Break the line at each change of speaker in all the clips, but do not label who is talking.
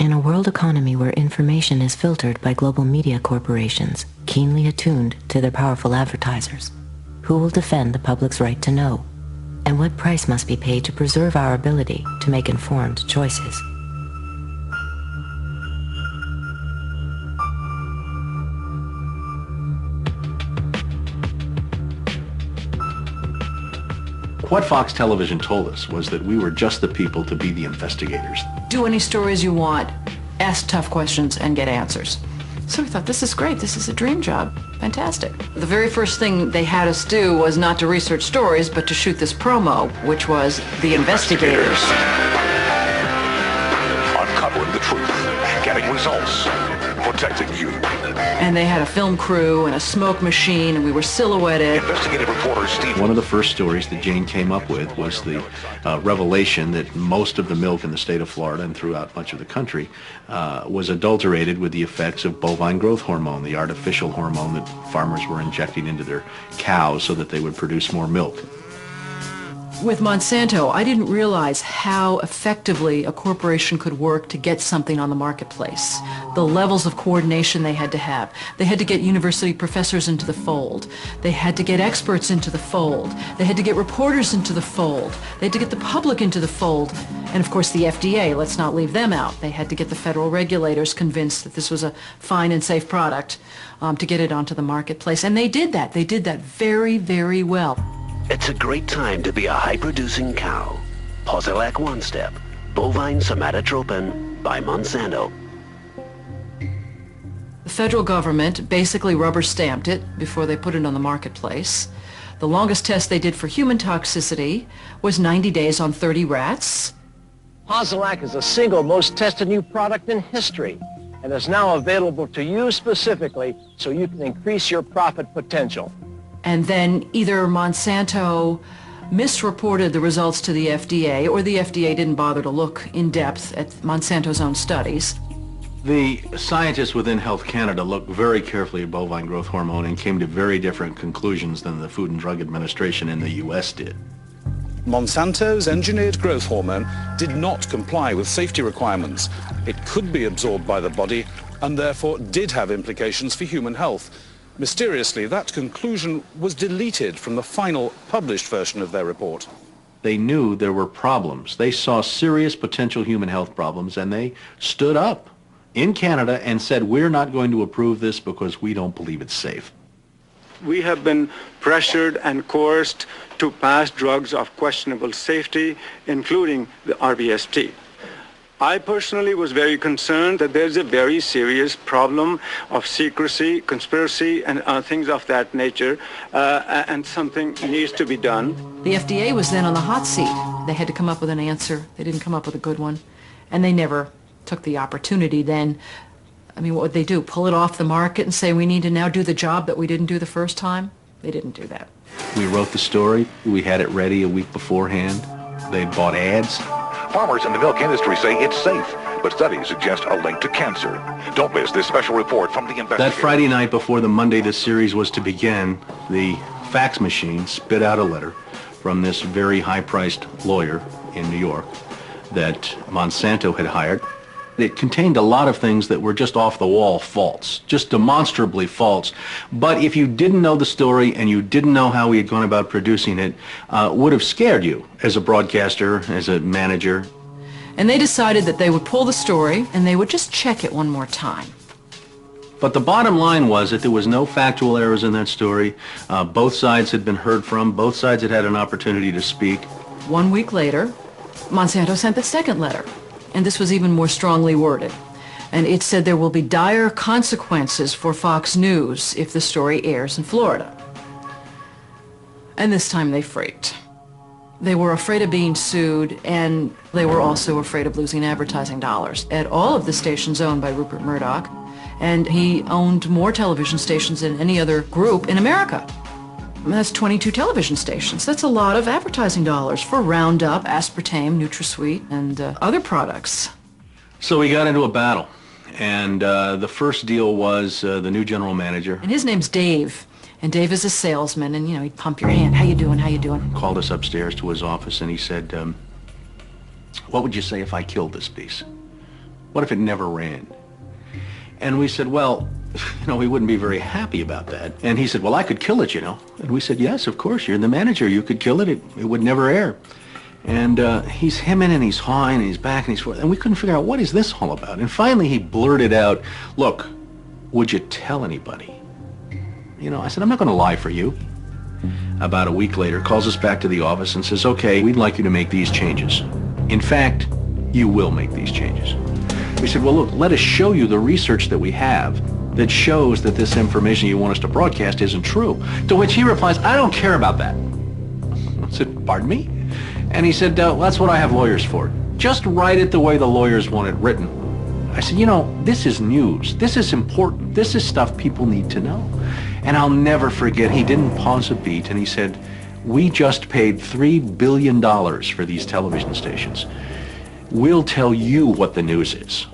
In a world economy where information is filtered by global media corporations, keenly attuned to their powerful advertisers, who will defend the public's right to know? And what price must be paid to preserve our ability to make informed choices?
What Fox Television told us was that we were just the people to be the investigators.
Do any stories you want, ask tough questions, and get answers. So we thought, this is great, this is a dream job. Fantastic. The very first thing they had us do was not to research stories, but to shoot this promo, which was The Investigators.
Uncovering the truth, getting results, protecting you.
And they had a film crew and a smoke machine, and we were silhouetted.
Investigative reporter Steve.
One of the first stories that Jane came up with was the revelation that most of the milk in the state of Florida and throughout much of the country was adulterated with the effects of bovine growth hormone, the artificial hormone that farmers were injecting into their cows so that they would produce more milk.
With Monsanto, I didn't realize how effectively a corporation could work to get something on the marketplace. The levels of coordination they had to have. They had to get university professors into the fold. They had to get experts into the fold. They had to get reporters into the fold. They had to get the public into the fold. And of course the FDA, let's not leave them out. They had to get the federal regulators convinced that this was a fine and safe product to get it onto the marketplace. And they did that. They did that very, very well.
It's a great time to be a high-producing cow. Posilac One Step, bovine somatotropin by Monsanto.
The federal government basically rubber-stamped it before they put it on the marketplace. The longest test they did for human toxicity was 90 days on 30 rats.
Posilac is the single most tested new product in history and is now available to you specifically so you can increase your profit potential.
And then either Monsanto misreported the results to the FDA, or the FDA didn't bother to look in depth at Monsanto's own studies.
The scientists within Health Canada looked very carefully at bovine growth hormone and came to very different conclusions than the Food and Drug Administration in the U.S. did.
Monsanto's engineered growth hormone did not comply with safety requirements. It could be absorbed by the body and therefore did have implications for human health. Mysteriously, that conclusion was deleted from the final published version of their report.
They knew there were problems. They saw serious potential human health problems, and they stood up in Canada and said, we're not going to approve this because we don't believe it's safe.
We have been pressured and coerced to pass drugs of questionable safety, including the RBST. I personally was very concerned that there's a very serious problem of secrecy, conspiracy, and things of that nature, and something needs to be done.
The FDA was then on the hot seat. They had to come up with an answer. They didn't come up with a good one, and they never took the opportunity then. I mean, what would they do? Pull it off the market and say we need to now do the job that we didn't do the first time? They didn't do that.
We wrote the story. We had it ready a week beforehand. They bought ads.
Farmers in the milk industry say it's safe, but studies suggest a link to cancer. Don't miss this special report from the investigators.
That Friday night before the Monday this series was to begin, the fax machine spit out a letter from this very high-priced lawyer in New York that Monsanto had hired. It contained a lot of things that were just off-the-wall false, just demonstrably false. But if you didn't know the story and you didn't know how we had gone about producing it, would have scared you as a broadcaster, as a manager.
And they decided that they would pull the story and they would just check it one more time.
But the bottom line was that there was no factual errors in that story. Both sides had been heard from. Both sides had had an opportunity to speak.
1 week later, Monsanto sent the second letter. And this was even more strongly worded. And it said there will be dire consequences for Fox News if the story airs in Florida. And this time they freaked. They were afraid of being sued, and they were also afraid of losing advertising dollars at all of the stations owned by Rupert Murdoch. And he owned more television stations than any other group in America. And that's 22 television stations. That's a lot of advertising dollars for Roundup, aspartame, NutraSweet, and other products.
So we got into a battle, and the first deal was the new general manager.
And his name's Dave, and Dave is a salesman, and, you know, he'd pump your hand. How you doing, how you doing?
Called us upstairs to his office, and he said, what would you say if I killed this piece? What if it never ran? And we said, well, we wouldn't be very happy about that. And he said, well, I could kill it, And we said, yes, of course, you're the manager. You could kill it. It would never air. And he's hemming and he's hawing and he's back and he's forth. And we couldn't figure out, what is this all about? And finally he blurted out, look, would you tell anybody? I said, I'm not going to lie for you. About a week later, calls us back to the office and says, okay, we'd like you to make these changes. In fact, you will make these changes. We said, well, look, let us show you the research that we have that shows that this information you want us to broadcast isn't true. To which he replies, I don't care about that. I said, pardon me? And he said, that's what I have lawyers for. Just write it the way the lawyers want it written. I said, this is news. This is important. This is stuff people need to know. And I'll never forget, he didn't pause a beat, and he said, we just paid $3 billion for these television stations. We'll tell you what the news is.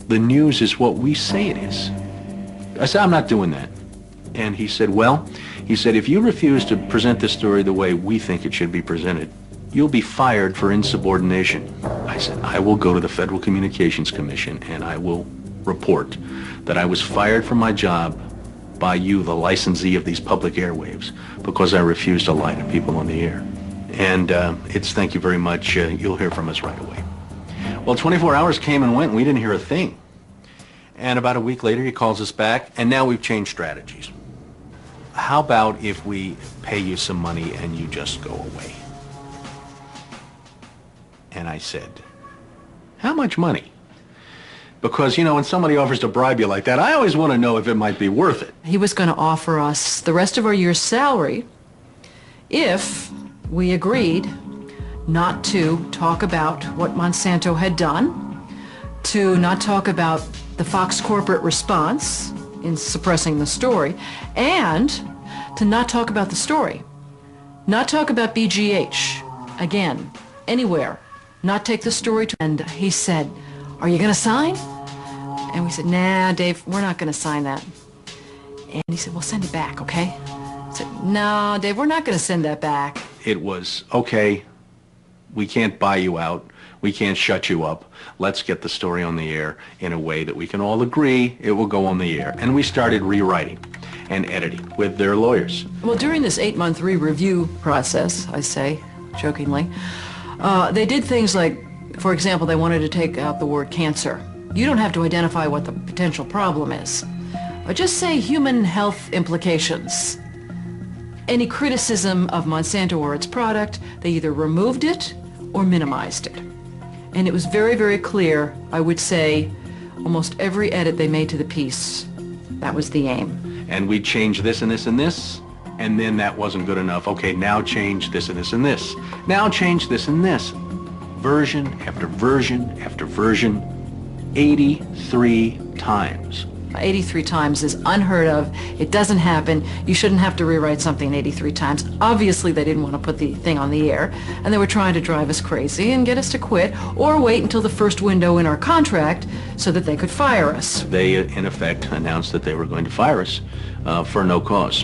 The news is what we say it is. I said, I'm not doing that. And he said, if you refuse to present this story the way we think it should be presented, you'll be fired for insubordination. I said, I will go to the Federal Communications Commission and I will report that I was fired from my job by you, the licensee of these public airwaves, because I refused to lie to people on the air. And it's thank you very much. You'll hear from us right away. Well, 24 hours came and went and we didn't hear a thing. And about a week later he calls us back, and now we've changed strategies. How about if we pay you some money and you just go away? And I said, how much money? Because, when somebody offers to bribe you like that, I always want to know if it might be worth it.
He was going to offer us the rest of our year's salary if we agreed not to talk about what Monsanto had done, to not talk about the Fox corporate response in suppressing the story, and to not talk about the story. Not talk about BGH, again, anywhere. Not take the story to... And he said, are you going to sign? And we said, nah, Dave, we're not going to sign that. And he said, well, send it back, okay? I said, no, Dave, we're not going to send that back.
It was, okay, we can't buy you out. We can't shut you up. Let's get the story on the air in a way that we can all agree it will go on the air. And we started rewriting and editing with their lawyers.
Well, during this 8-month re-review process, I say, jokingly, they did things like, for example, they wanted to take out the word cancer. You don't have to identify what the potential problem is. Just say human health implications. Any criticism of Monsanto or its product, they either removed it or minimized it. And it was very, very clear, I would say, almost every edit they made to the piece, that was the aim.
And we changed this and this and this, and then that wasn't good enough. Okay, now change this and this and this. Now change this and this. Version after version after version, 83 times.
83 times is unheard of. It doesn't happen. You shouldn't have to rewrite something 83 times. Obviously, they didn't want to put the thing on the air, and they were trying to drive us crazy and get us to quit or wait until the first window in our contract so that they could fire us.
They, in effect, announced that they were going to fire us for no cause.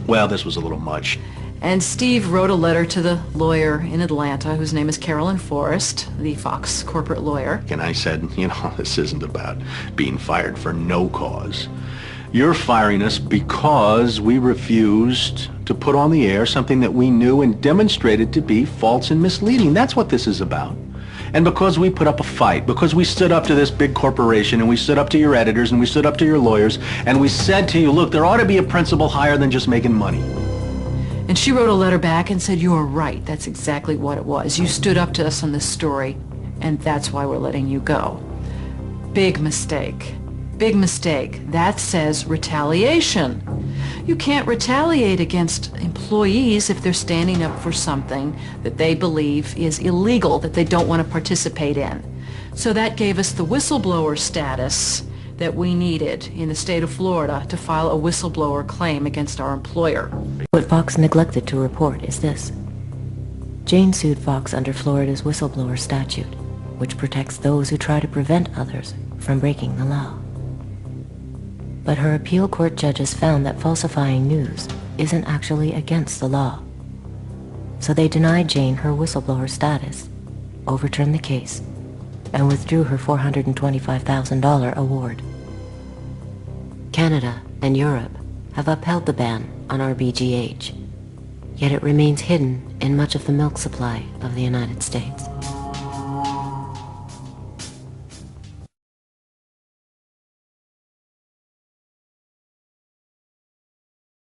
Well, this was a little much.
And Steve wrote a letter to the lawyer in Atlanta, whose name is Carolyn Forrest, the Fox corporate lawyer.
And I said, this isn't about being fired for no cause. You're firing us because we refused to put on the air something that we knew and demonstrated to be false and misleading. That's what this is about. And because we put up a fight, because we stood up to this big corporation, and we stood up to your editors, and we stood up to your lawyers, and we said to you, look, there ought to be a principle higher than just making money.
And she wrote a letter back and said, you are right. That's exactly what it was. You stood up to us on this story, and that's why we're letting you go. Big mistake. Big mistake. That says retaliation. You can't retaliate against employees if they're standing up for something that they believe is illegal, that they don't want to participate in. So that gave us the whistleblower status that we needed in the state of Florida to file a whistleblower claim against our employer.
What Fox neglected to report is this. Jane sued Fox under Florida's whistleblower statute, which protects those who try to prevent others from breaking the law. But her appeal court judges found that falsifying news isn't actually against the law. So they denied Jane her whistleblower status, overturned the case, and withdrew her $425,000 award. Canada and Europe have upheld the ban on RBGH, yet it remains hidden in much of the milk supply of the United States.